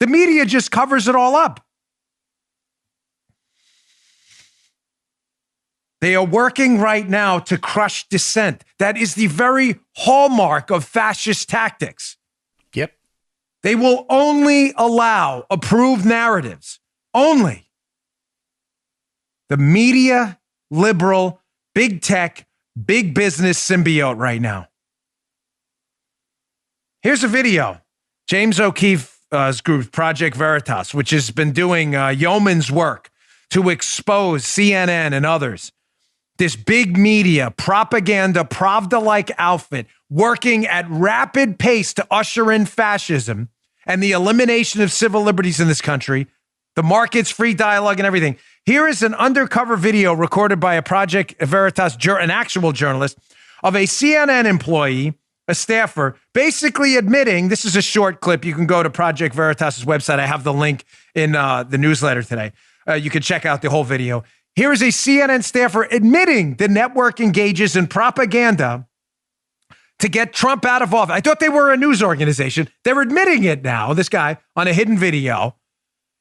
The media just covers it all up. They are working right now to crush dissent. That is the very hallmark of fascist tactics. Yep. They will only allow approved narratives. Only. The media, liberal, big tech, big business symbiote right now. Here's a video. James O'Keefe's group, Project Veritas, which has been doing yeoman's work to expose CNN and others. This big media, propaganda, Pravda-like outfit working at rapid pace to usher in fascism and the elimination of civil liberties in this country, the markets, free dialogue, and everything. Here is an undercover video recorded by a Project Veritas, an actual journalist, of a CNN employee, a staffer, basically admitting, this is a short clip. You can go to Project Veritas' website. I have the link in the newsletter today. You can check out the whole video. Here is a CNN staffer admitting the network engages in propaganda to get Trump out of office. I thought they were a news organization. They're admitting it now, this guy, on a hidden video,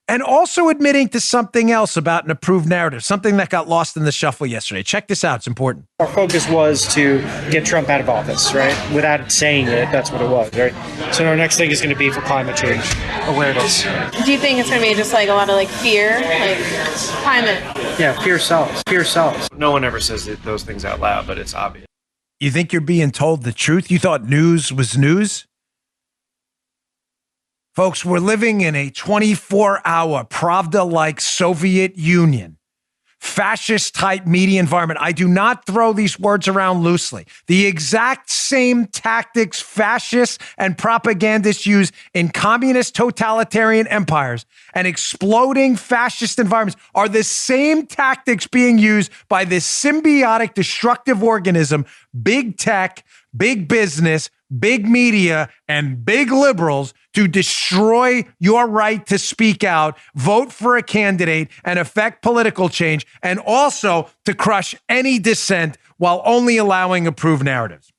and also admitting to something else about an approved narrative, something that got lost in the shuffle yesterday. Check this out. It's important. Our focus was to get Trump out of office, right? Without saying it, that's what it was, right? So our next thing is going to be for climate change awareness. Do you think it's going to be just like a lot of like fear, like climate? Yeah, fear sells. Fear sells. No one ever says those things out loud, but it's obvious. You think you're being told the truth? You thought news was news? Folks, we're living in a 24-hour Pravda-like Soviet Union, fascist-type media environment. I do not throw these words around loosely. The exact same tactics fascists and propagandists use in communist totalitarian empires and exploding fascist environments are the same tactics being used by this symbiotic, destructive organism, big tech, big business, big media, and big liberals to destroy your right to speak out, vote for a candidate, and affect political change, and also to crush any dissent while only allowing approved narratives.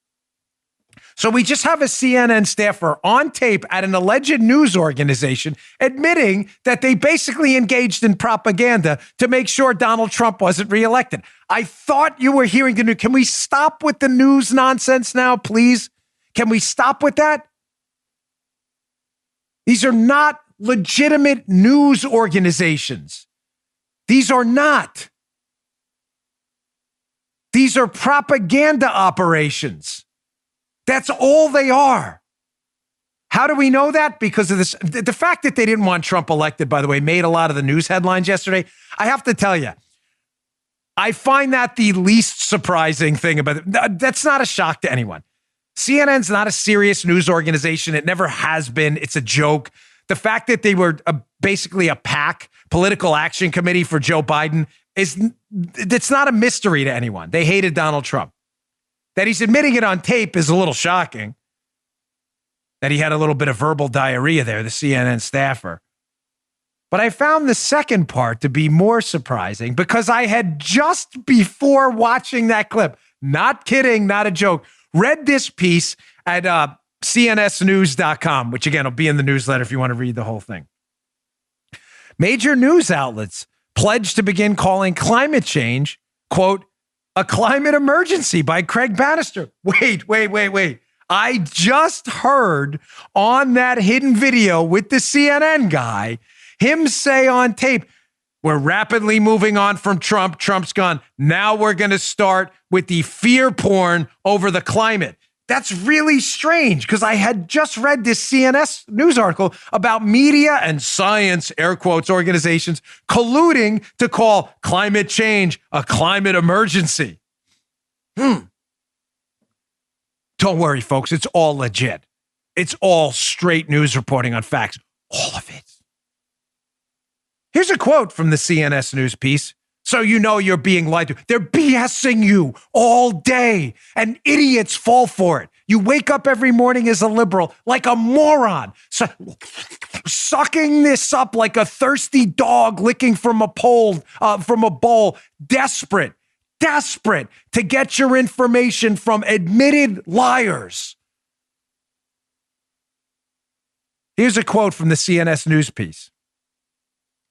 So we just have a CNN staffer on tape at an alleged news organization admitting that they basically engaged in propaganda to make sure Donald Trump wasn't reelected. I thought you were hearing the news. Can we stop with the news nonsense now, please? Can we stop with that? These are not legitimate news organizations. These are not. These are propaganda operations. That's all they are. How do we know that? Because of this. The fact that they didn't want Trump elected, by the way, made a lot of the news headlines yesterday. I have to tell you, I find that the least surprising thing about it. That's not a shock to anyone. CNN's not a serious news organization. It never has been. It's a joke. The fact that they were basically a PAC, political action committee for Joe Biden, it's not a mystery to anyone. They hated Donald Trump. That he's admitting it on tape is a little shocking. That he had a little bit of verbal diarrhea there, the CNN staffer. But I found the second part to be more surprising because I had just before watching that clip, not kidding, not a joke, read this piece at cnsnews.com, which again will be in the newsletter if you want to read the whole thing. Major news outlets pledged to begin calling climate change, quote, a climate emergency by Craig Bannister. Wait. I just heard on that hidden video with the CNN guy, him say on tape, we're rapidly moving on from Trump. Trump's gone. Now we're going to start with the fear porn over the climate. That's really strange because I had just read this CNS news article about media and science, air quotes, organizations colluding to call climate change a climate emergency. Don't worry, folks. It's all legit. It's all straight news reporting on facts. All of it. Here's a quote from the CNS news piece. So you know you're being lied to. They're BSing you all day, and idiots fall for it. You wake up every morning as a liberal like a moron, sucking this up like a thirsty dog licking from a bowl, desperate to get your information from admitted liars. Here's a quote from the CNS news piece.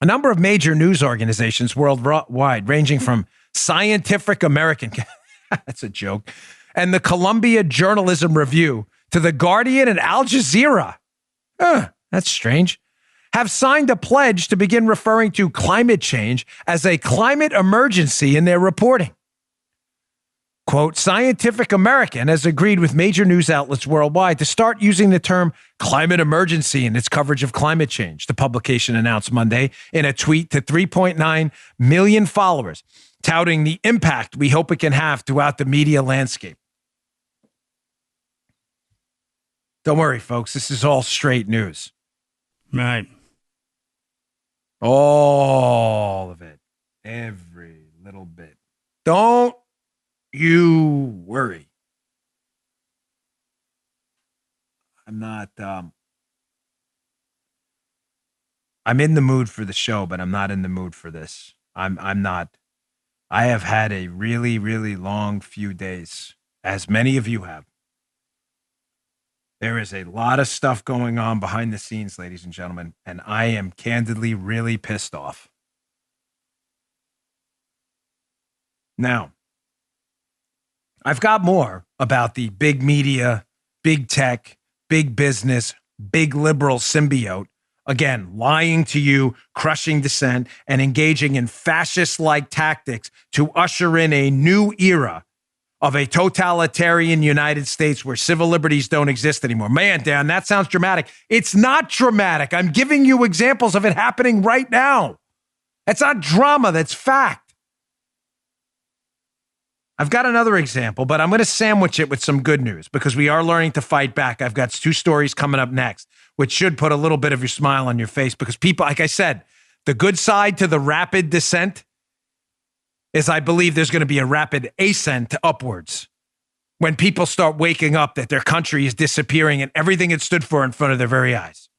A number of major news organizations worldwide, ranging from Scientific American, that's a joke, and the Columbia Journalism Review to The Guardian and Al Jazeera, that's strange, have signed a pledge to begin referring to climate change as a climate emergency in their reporting. Quote, Scientific American has agreed with major news outlets worldwide to start using the term climate emergency in its coverage of climate change, the publication announced Monday in a tweet to 3.9 million followers, touting the impact we hope it can have throughout the media landscape. Don't worry, folks. This is all straight news. Right. All of it. Every little bit. Don't you worry. I'm not, I'm in the mood for the show, but I'm not in the mood for this. I'm not. I have had a really, really long few days, as many of you have. There is a lot of stuff going on behind the scenes, ladies and gentlemen, and I am candidly really pissed off. Now, I've got more about the big media, big tech, big business, big liberal symbiote, again, lying to you, crushing dissent, and engaging in fascist-like tactics to usher in a new era of a totalitarian United States where civil liberties don't exist anymore. Man, Dan, that sounds dramatic. It's not dramatic. I'm giving you examples of it happening right now. That's not drama. That's fact. I've got another example, but I'm going to sandwich it with some good news because we are learning to fight back. I've got 2 stories coming up next, which should put a little bit of your smile on your face because people, like I said, the good side to the rapid descent is I believe there's going to be a rapid ascent upwards when people start waking up that their country is disappearing and everything it stood for in front of their very eyes.